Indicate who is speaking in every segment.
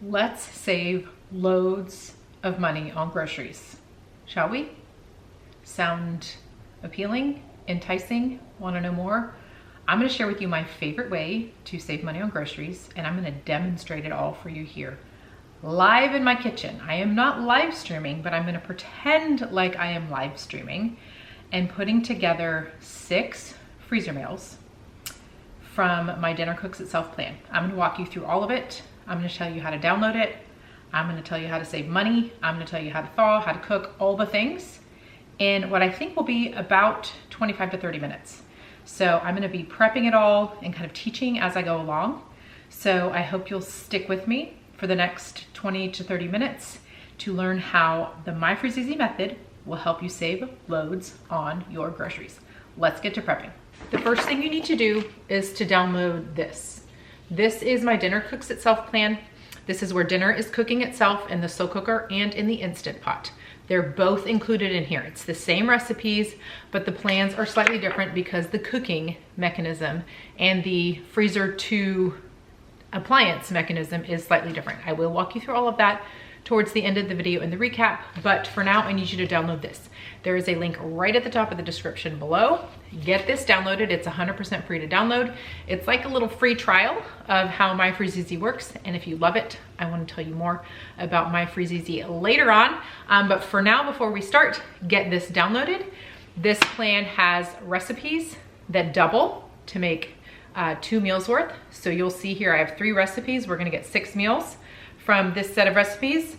Speaker 1: Let's save loads of money on groceries, shall we? Sound appealing, enticing? Want to know more? I'm going to share with you my favorite way to save money on groceries, and I'm going to demonstrate it all for you here, live in my kitchen. I am not live streaming, but I'm going to pretend like I am live streaming and putting together 6 freezer meals from my Dinner Cooks Itself plan. I'm going to walk you through all of it. I'm going to tell you how to download it. I'm going to tell you how to save money. I'm going to tell you how to thaw, how to cook, all the things in what I think will be about 25 to 30 minutes. So I'm going to be prepping it all and kind of teaching as I go along. So I hope you'll stick with me for the next 20 to 30 minutes to learn how the MyFreezEasy method will help you save loads on your groceries. Let's get to prepping. The first thing you need to do is to download this. This is my Dinner Cooks Itself plan. This is where dinner is cooking itself in the slow cooker and in the Instant Pot. They're both included in here. It's the same recipes, but the plans are slightly different because the cooking mechanism and the freezer to appliance mechanism is slightly different. I will walk you through all of that towards the end of the video in the recap, but for now I need you to download this. There is a link right at the top of the description below. Get this downloaded. It's 100% free to download. It's like a little free trial of how MyFreezEasy works, and if you love it, I want to tell you more about MyFreezEasy later on. But for now, before we start, get this downloaded. This plan has recipes that double to make 2 meals worth. So you'll see here I have 3 recipes. We're gonna get 6 meals from this set of recipes.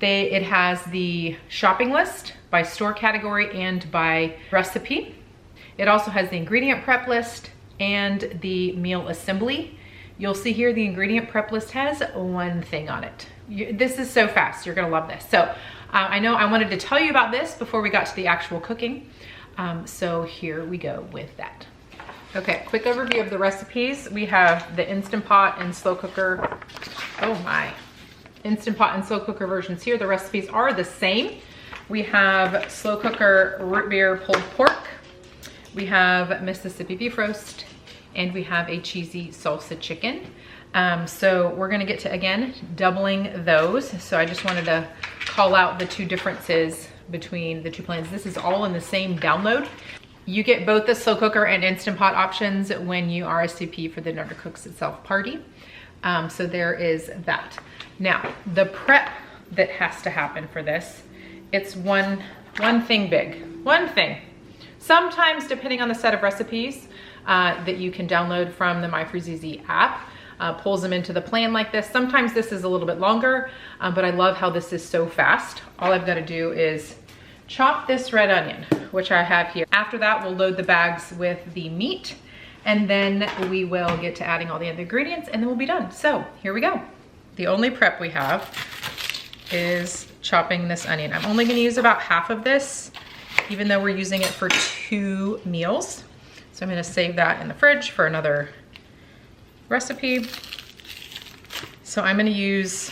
Speaker 1: It has the shopping list by store category and by recipe. It also has the ingredient prep list and the meal assembly. You'll see here the ingredient prep list has 1 thing on it. This is so fast, you're gonna love this. So I know I wanted to tell you about this before we got to the actual cooking. So here we go with that. Okay, quick overview of the recipes. We have the Instant Pot and slow cooker. Oh my. Instant Pot and slow cooker versions here. The recipes are the same. We have slow cooker root beer pulled pork. We have Mississippi beef roast, and we have a cheesy salsa chicken. So we're gonna get to, again, doubling those. So I just wanted to call out the 2 differences between the 2 plans. This is all in the same download. You get both the slow cooker and Instant Pot options when you RSVP for the Dinner Cooks Itself party. So there is that. Now, the prep that has to happen for this, it's one thing big, one thing. Sometimes, depending on the set of recipes that you can download from the MyFreezEasy app, pulls them into the plan like this. Sometimes this is a little bit longer, but I love how this is so fast. All I've got to do is chop this red onion, which I have here. After that, we'll load the bags with the meat, and then we will get to adding all the other ingredients, and then we'll be done. So here we go. The only prep we have is chopping this onion. I'm only gonna use about half of this, even though we're using it for 2 meals. So I'm gonna save that in the fridge for another recipe. So I'm gonna use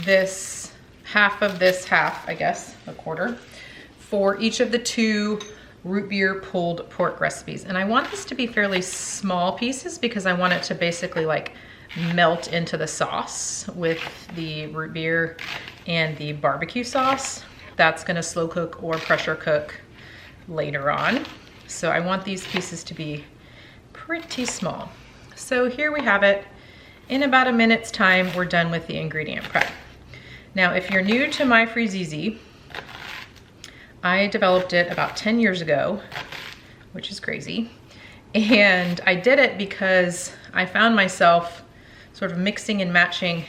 Speaker 1: this half of this half, I guess, a quarter, for each of the 2 root beer pulled pork recipes. And I want this to be fairly small pieces because I want it to basically like melt into the sauce with the root beer and the barbecue sauce. That's gonna slow cook or pressure cook later on. So I want these pieces to be pretty small. So here we have it. In about a minute's time, we're done with the ingredient prep. Now, if you're new to MyFreezEasy, I developed it about 10 years ago, which is crazy. And I did it because I found myself sort of mixing and matching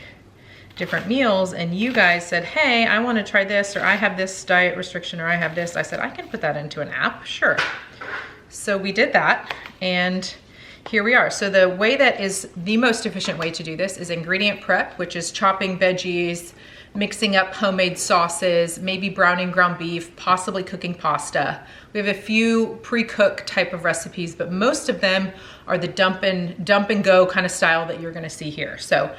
Speaker 1: different meals, and you guys said, hey, I wanna try this, or I have this diet restriction, or I have this. I said, I can put that into an app, sure. So we did that, and here we are. So the way that is the most efficient way to do this is ingredient prep, which is chopping veggies, mixing up homemade sauces, maybe browning ground beef, possibly cooking pasta. We have a few pre-cook type of recipes, but most of them are the dump and go kind of style that you're gonna see here. So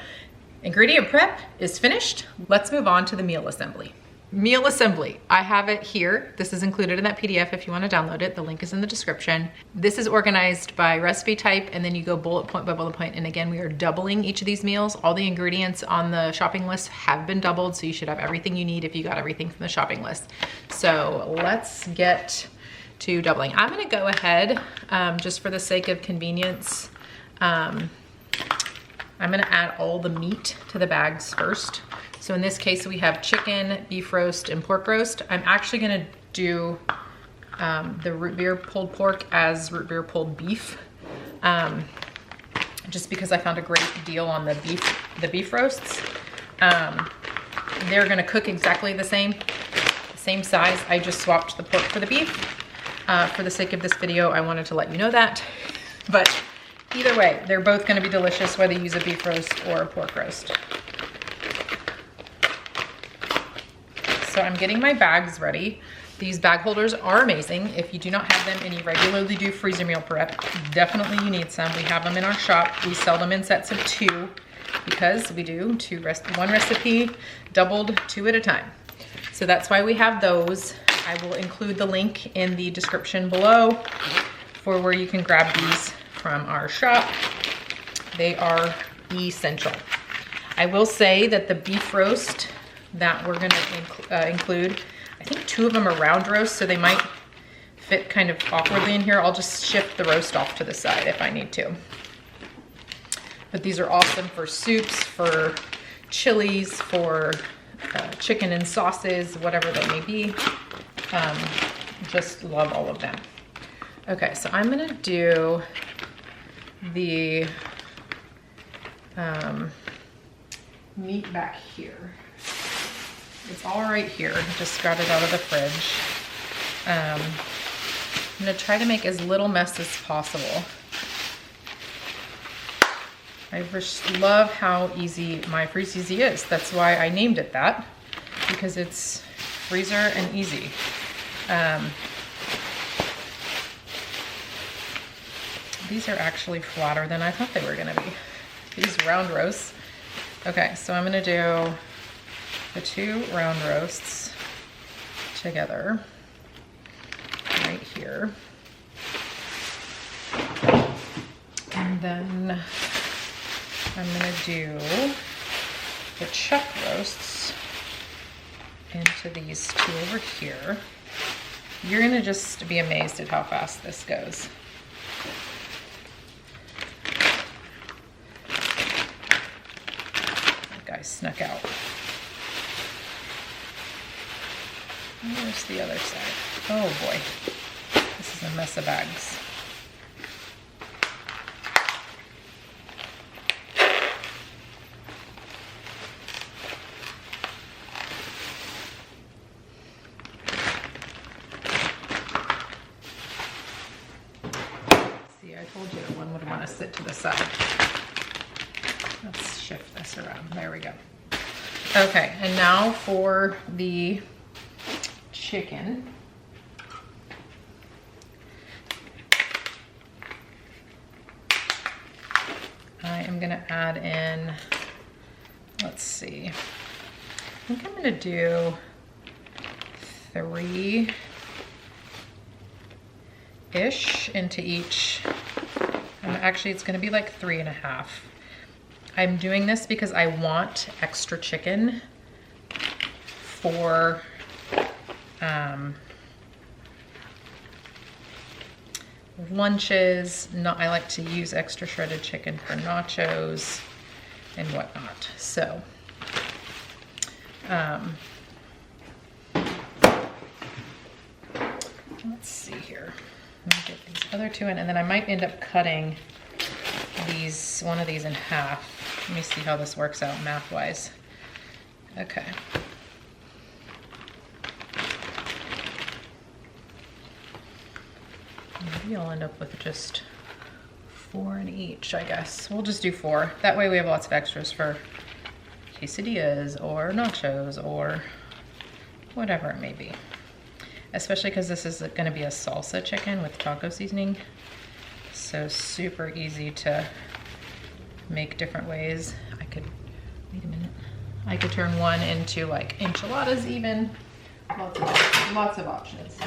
Speaker 1: ingredient prep is finished. Let's move on to the meal assembly. meal assembly. I have it here. This is included in that PDF if you want to download it. The link is in the description. This is organized by recipe type, and then you go bullet point by bullet point. And again, we are doubling each of these meals. All the ingredients on the shopping list have been doubled, so you should have everything you need if you got everything from the shopping list. So let's get to doubling. I'm gonna go ahead, just for the sake of convenience, I'm gonna add all the meat to the bags first. So in this case, we have chicken, beef roast, and pork roast. I'm actually gonna do the root beer pulled pork as root beer pulled beef, just because I found a great deal on the beef roasts. They're gonna cook exactly the same size. I just swapped the pork for the beef. For the sake of this video, I wanted to let you know that. But either way, they're both gonna be delicious, whether you use a beef roast or a pork roast. So I'm getting my bags ready. These bag holders are amazing. If you do not have them and you regularly do freezer meal prep, definitely you need some. We have them in our shop. We sell them in sets of 2 because we do one recipe doubled 2 at a time. So that's why we have those. I will include the link in the description below for where you can grab these from our shop. They are essential. I will say that the beef roast that we're gonna include, I think 2 of them are round roast, so they might fit kind of awkwardly in here. I'll just shift the roast off to the side if I need to. But these are awesome for soups, for chilies, for chicken and sauces, whatever they may be. Just love all of them. Okay, so I'm gonna do the meat back here. It's all right here. Just got it out of the fridge. I'm gonna try to make as little mess as possible. I just love how easy MyFreezEasy is. That's why I named it that, because it's freezer and easy. These are actually flatter than I thought they were gonna be. These round roasts. Okay, so I'm gonna do the 2 round roasts together right here. And then I'm gonna do the chuck roasts into these 2 over here. You're gonna just be amazed at how fast this goes. That guy snuck out. Where's the other side? Oh boy, this is a mess of bags. See, I told you one would want to sit to the side. Let's shift this around. There we go. Okay, and now for the chicken. I am gonna add in, let's see, I think I'm gonna do 3-ish into each. Actually, it's gonna be like 3.5. I'm doing this because I want extra chicken for lunches. I like to use extra shredded chicken for nachos and whatnot. So let's see here. Let me get these other 2 in, and then I might end up cutting one of these in half. Let me see how this works out math-wise. Okay. Maybe I'll end up with just 4 in each, I guess. We'll just do 4. That way we have lots of extras for quesadillas or nachos or whatever it may be. Especially because this is gonna be a salsa chicken with taco seasoning. So super easy to make different ways. I could, wait a minute. I could turn one into like enchiladas even. Lots of options.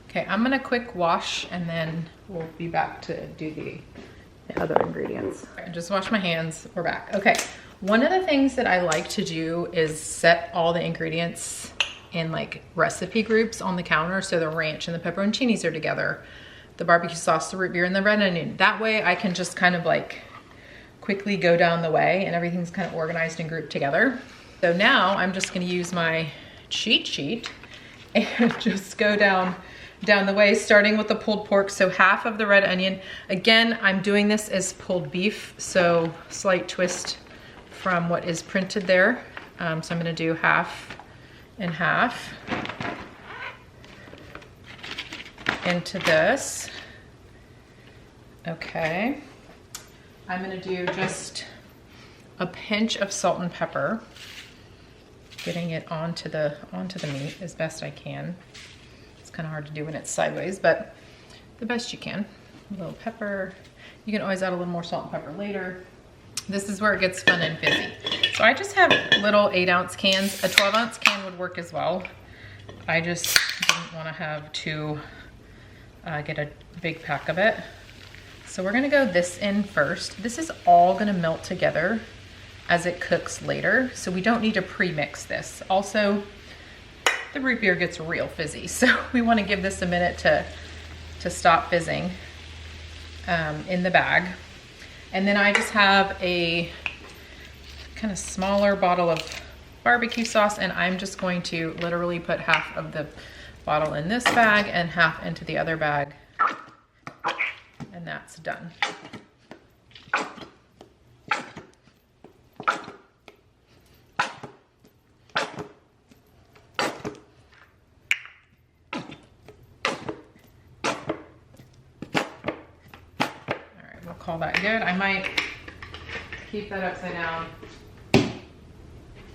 Speaker 1: Okay, I'm gonna quick wash and then we'll be back to do the other ingredients. I just washed my hands, we're back. Okay, one of the things that I like to do is set all the ingredients in like recipe groups on the counter. So the ranch and the pepperoncinis are together, the barbecue sauce, the root beer, and the red onion. That way I can just kind of like quickly go down the way and everything's kind of organized and grouped together. So now I'm just gonna use my cheat sheet and just go down the way, starting with the pulled pork. So half of the red onion. Again, I'm doing this as pulled beef, so slight twist from what is printed there. So I'm gonna do half and half into this. Okay. I'm gonna do just a pinch of salt and pepper, getting it onto the meat as best I can. It's kind of hard to do when it's sideways, but the best you can. A little pepper. You can always add a little more salt and pepper later. This is where it gets fun and fizzy. So I just have little 8-ounce cans. A 12-ounce can would work as well. I just didn't want to have to get a big pack of it. So we're gonna go this in first. This is all gonna melt together as it cooks later, so we don't need to pre-mix this. Also, the root beer gets real fizzy, so we wanna give this a minute to stop fizzing in the bag. And then I just have a kind of smaller bottle of barbecue sauce, and I'm just going to literally put half of the bottle in this bag and half into the other bag. And that's done. Call that good. I might keep that upside down,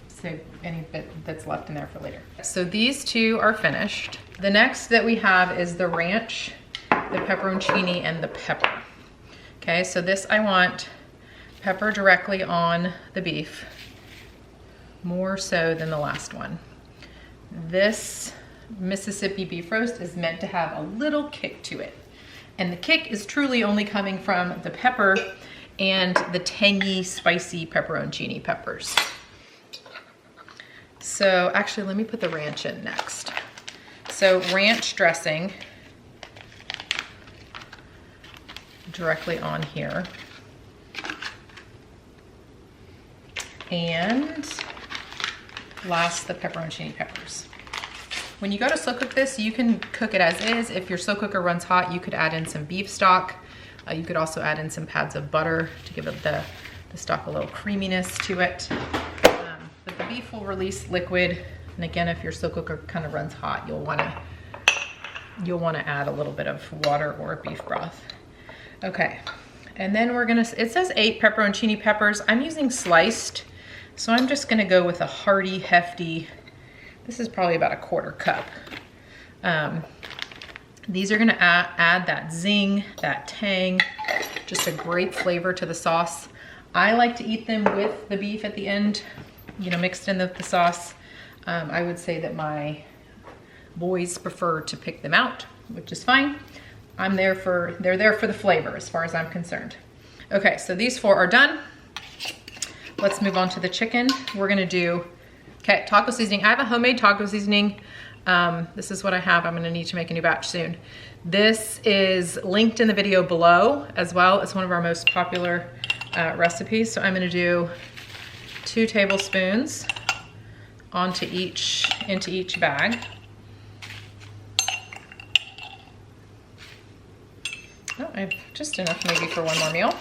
Speaker 1: save any bit that's left in there for later. So these two are finished. The next that we have is the ranch, the pepperoncini, and the pepper. Okay, so this I want pepper directly on the beef, more so than the last one. This Mississippi beef roast is meant to have a little kick to it. And the kick is truly only coming from the pepper and the tangy, spicy pepperoncini peppers. So actually, let me put the ranch in next. So ranch dressing directly on here. And last, the pepperoncini peppers. When you go to slow cook this, you can cook it as is. If your slow cooker runs hot, you could add in some beef stock. You could also add in some pads of butter to give it the stock a little creaminess to it. But the beef will release liquid. And again, if your slow cooker kind of runs hot, you'll wanna add a little bit of water or beef broth. Okay, and then it says 8 pepperoncini peppers. I'm using sliced, so I'm just gonna go with a hearty, hefty, this is probably about a 1/4 cup. These are gonna add that zing, that tang, just a great flavor to the sauce. I like to eat them with the beef at the end, you know, mixed in with the sauce. I would say that my boys prefer to pick them out, which is fine. They're there for the flavor as far as I'm concerned. Okay, so these 4 are done. Let's move on to the chicken. We're gonna do, okay, taco seasoning. I have a homemade taco seasoning. This is what I have. I'm gonna need to make a new batch soon. This is linked in the video below as well. It's one of our most popular recipes. So I'm gonna do 2 tablespoons into each bag. Oh, I have just enough maybe for 1 more meal.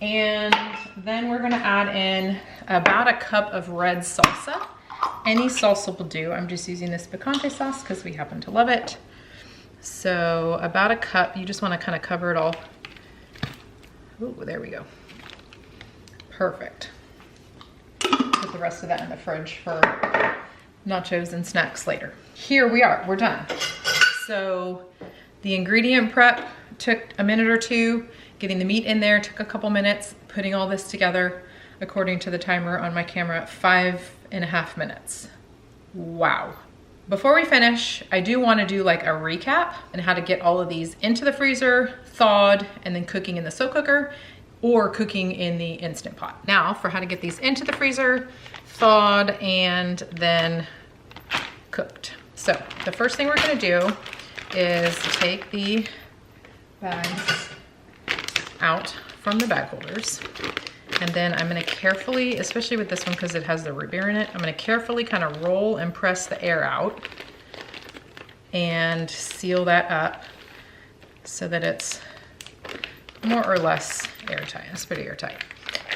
Speaker 1: And then we're gonna add in about a cup of red salsa. Any salsa will do. I'm just using this picante sauce because we happen to love it. So about a cup, you just wanna kind of cover it all. Ooh, there we go. Perfect. Put the rest of that in the fridge for nachos and snacks later. Here we are, we're done. So the ingredient prep took a minute or 2. Getting the meat in there took a couple minutes. Putting all this together, according to the timer on my camera, 5.5 minutes. Wow. Before we finish, I do want to do like a recap and how to get all of these into the freezer, thawed, and then cooking in the slow cooker or cooking in the Instant Pot. Now for how to get these into the freezer, thawed, and then cooked. So the first thing we're gonna do is take the bags out from the bag holders. And then I'm gonna carefully, especially with this one because it has the root beer in it, I'm gonna carefully kind of roll and press the air out and seal that up so that it's more or less airtight. It's pretty airtight.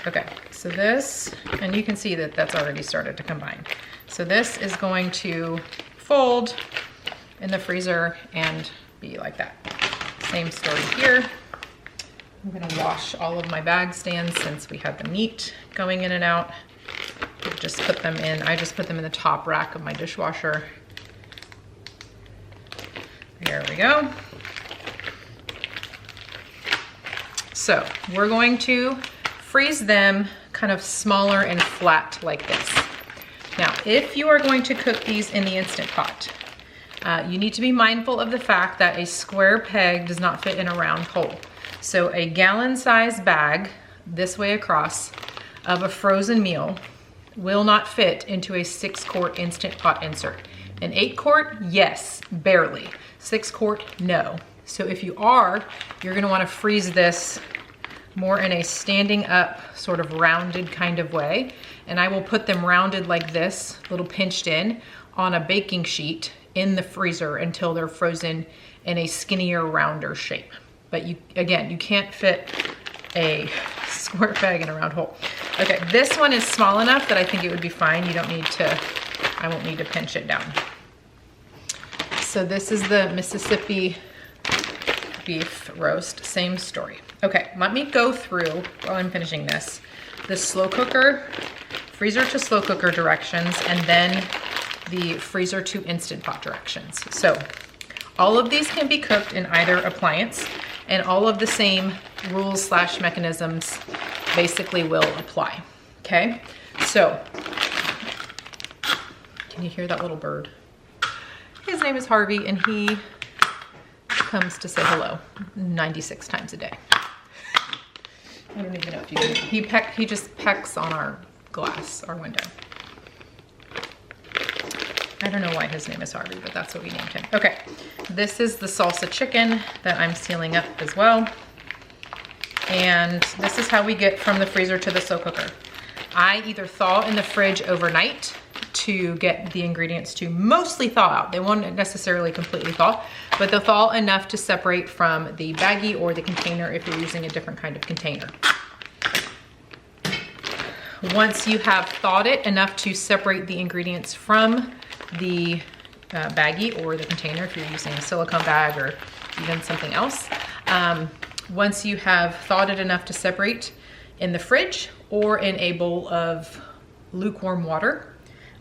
Speaker 1: Okay, so this, and you can see that that's already started to combine. So this is going to fold in the freezer and be like that. Same story here. I'm gonna wash all of my bag stands since we had the meat going in and out. Just put them in, I just put them in the top rack of my dishwasher. There we go. So we're going to freeze them kind of smaller and flat like this. Now, if you are going to cook these in the Instant Pot, you need to be mindful of the fact that a square peg does not fit in a round hole. So a gallon-sized bag, this way across, of a frozen meal will not fit into a 6-quart Instant Pot insert. An 8-quart, yes, barely. 6-quart, no. So if you are, you're gonna wanna freeze this more in a standing up, sort of rounded kind of way. And I will put them rounded like this, a little pinched in, on a baking sheet in the freezer until they're frozen in a skinnier, rounder shape. But you, again, you can't fit a square peg in a round hole. Okay, this one is small enough that I think it would be fine. You don't need to, I won't need to pinch it down. So this is the Mississippi beef roast, same story. Okay, let me go through, while I'm finishing this, the slow cooker, freezer to slow cooker directions, and then the freezer to Instant Pot directions. So all of these can be cooked in either appliance, and all of the same rules / mechanisms basically will apply, okay? So, can you hear that little bird? His name is Harvey, and he comes to say hello 96 times a day. I don't even know if you can. He just pecks on our glass, our window. I don't know why his name is Harvey, but that's what we named him. Okay, this is the salsa chicken that I'm sealing up as well. And this is how we get from the freezer to the slow cooker. I either thaw in the fridge overnight to get the ingredients to mostly thaw out. They won't necessarily completely thaw, but they'll thaw enough to separate from the baggie or the container if you're using a different kind of container. Once you have thawed it enough to separate the ingredients from the baggie or the container, if you're using a silicone bag or even something else, once you have thawed it enough to separate in the fridge or in a bowl of lukewarm water,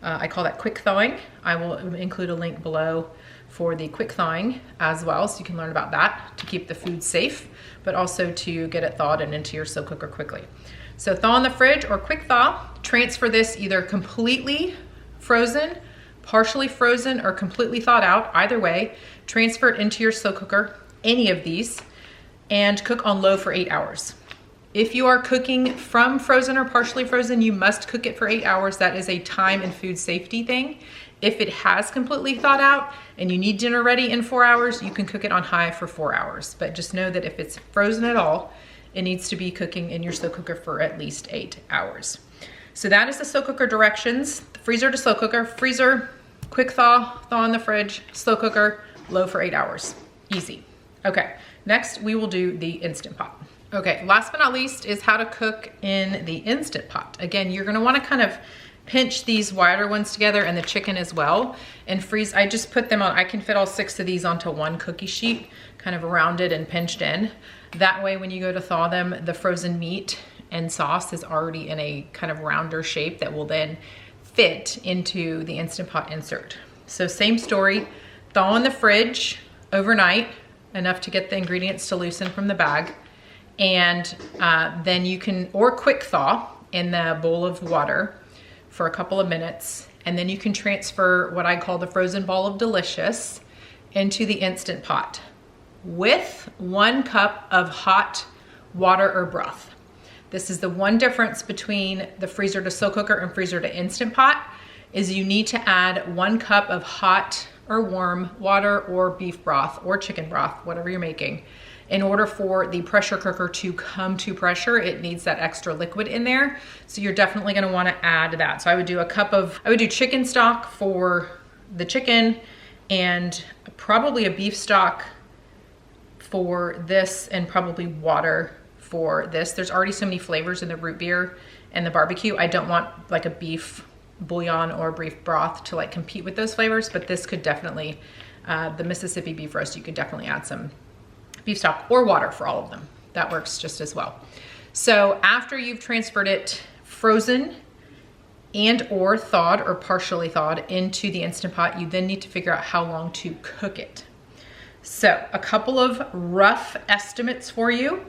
Speaker 1: I call that quick thawing. I will include a link below for the quick thawing as well, so you can learn about that to keep the food safe, but also to get it thawed and into your slow cooker quickly. So thaw in the fridge or quick thaw, transfer this either completely frozen, partially frozen, or completely thawed out, either way, transfer it into your slow cooker, any of these, and cook on low for 8 hours. If you are cooking from frozen or partially frozen, you must cook it for 8 hours. That is a time and food safety thing. If it has completely thawed out and you need dinner ready in 4 hours, you can cook it on high for 4 hours. But just know that if it's frozen at all, it needs to be cooking in your slow cooker for at least 8 hours. So that is the slow cooker directions. Freezer to slow cooker, freezer, quick thaw, thaw in the fridge, slow cooker, low for 8 hours. Easy. Okay, next we will do the Instant Pot. Okay, last but not least is how to cook in the Instant Pot. Again, you're gonna wanna kind of pinch these wider ones together and the chicken as well and freeze. I just put them on, I can fit all 6 of these onto one cookie sheet, kind of rounded and pinched in. That way when you go to thaw them, the frozen meat and sauce is already in a kind of rounder shape that will then fit into the Instant Pot insert. So same story, thaw in the fridge overnight, enough to get the ingredients to loosen from the bag, And then you can, or quick thaw in the bowl of water for a couple of minutes. And then you can transfer what I call the frozen ball of delicious into the Instant Pot with 1 cup of hot water or broth. This is the one difference between the freezer to slow cooker and freezer to Instant Pot, is you need to add 1 cup of hot or warm water or beef broth or chicken broth, whatever you're making. In order for the pressure cooker to come to pressure, it needs that extra liquid in there. So you're definitely gonna wanna add that. So I would do chicken stock for the chicken and probably a beef stock for this, and probably water for this. There's already so many flavors in the root beer and the barbecue. I don't want like a beef bouillon or beef broth to like compete with those flavors, but this could definitely, the Mississippi beef roast, you could definitely add some beef stock or water for all of them. That works just as well. So after you've transferred it frozen and or thawed or partially thawed into the Instant Pot, you then need to figure out how long to cook it. So a couple of rough estimates for you,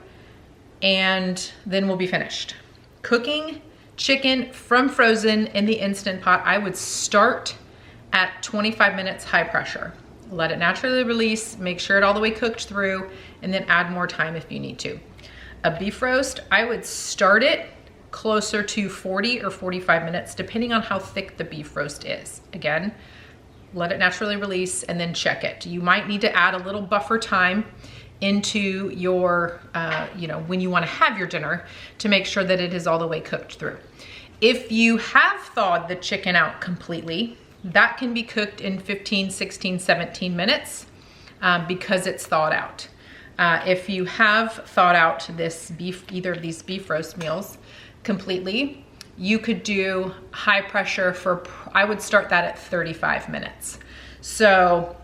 Speaker 1: and then we'll be finished. Cooking chicken from frozen in the Instant Pot, I would start at 25 minutes high pressure. Let it naturally release, make sure it all the way cooked through, and then add more time if you need to. A beef roast, I would start it closer to 40 or 45 minutes, depending on how thick the beef roast is. Again, let it naturally release and then check it. You might need to add a little buffer time into your, when you wanna have your dinner, to make sure that it is all the way cooked through. If you have thawed the chicken out completely, that can be cooked in 15, 16, 17 minutes because it's thawed out. If you have thawed out this beef, either of these beef roast meals completely, you could do high pressure for, I would start that at 35 minutes. So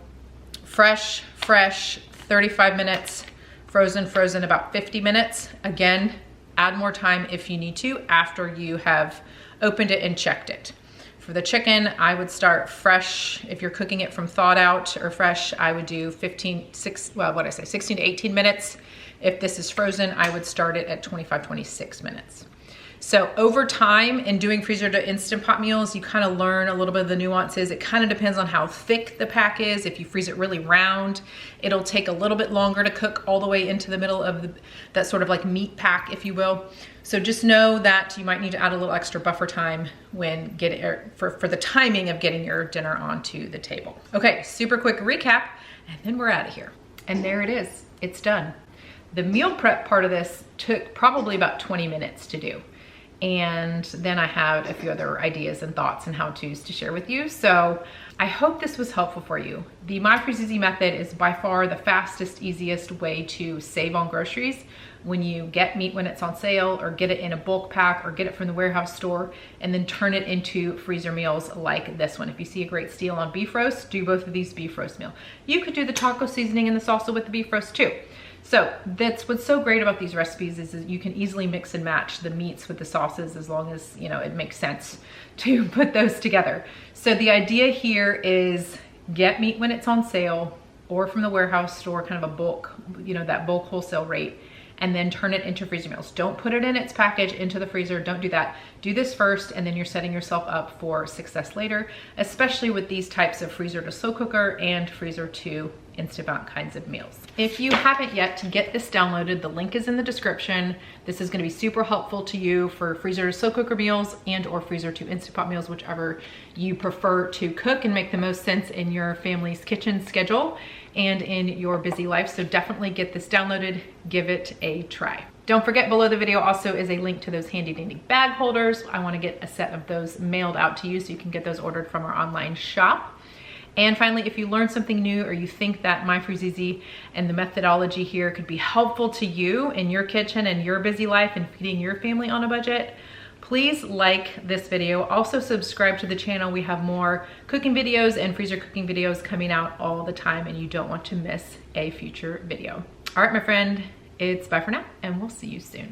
Speaker 1: fresh, 35 minutes, frozen, about 50 minutes. Again, add more time if you need to after you have opened it and checked it. For the chicken, I would start fresh. If you're cooking it from thawed out or fresh, I would do 16 to 18 minutes. If this is frozen, I would start it at 25, 26 minutes. So over time in doing freezer to Instant Pot meals, you kind of learn a little bit of the nuances. It kind of depends on how thick the pack is. If you freeze it really round, it'll take a little bit longer to cook all the way into the middle of that sort of like meat pack, if you will. So just know that you might need to add a little extra buffer time when for the timing of getting your dinner onto the table. Okay, super quick recap, and then we're out of here. And there it is, it's done. The meal prep part of this took probably about 20 minutes to do. And then I have a few other ideas and thoughts and how-tos to share with you. So I hope this was helpful for you. The MyFreezEasy method is by far the fastest, easiest way to save on groceries when you get meat when it's on sale, or get it in a bulk pack, or get it from the warehouse store, and then turn it into freezer meals like this one. If you see a great steal on beef roast, do both of these beef roast meal. You could do the taco seasoning and the salsa with the beef roast too. So that's what's so great about these recipes, is that you can easily mix and match the meats with the sauces, as long as, you know, it makes sense to put those together. So the idea here is get meat when it's on sale, or from the warehouse store, kind of a bulk, you know, that bulk wholesale rate, and then turn it into freezer meals. Don't put it in its package into the freezer. Don't do that. Do this first, and then you're setting yourself up for success later, especially with these types of freezer to slow cooker and freezer to Instant Pot kinds of meals. If you haven't yet, get this downloaded. The link is in the description. This is gonna be super helpful to you for freezer to slow cooker meals and or freezer to Instant Pot meals, whichever you prefer to cook and make the most sense in your family's kitchen schedule and in your busy life. So definitely get this downloaded, give it a try. Don't forget, below the video also is a link to those handy dandy bag holders. I wanna get a set of those mailed out to you so you can get those ordered from our online shop. And finally, if you learned something new, or you think that MyFreezEasy and the methodology here could be helpful to you in your kitchen and your busy life and feeding your family on a budget, please like this video. Also subscribe to the channel. We have more cooking videos and freezer cooking videos coming out all the time, and you don't want to miss a future video. All right, my friend, it's bye for now, and we'll see you soon.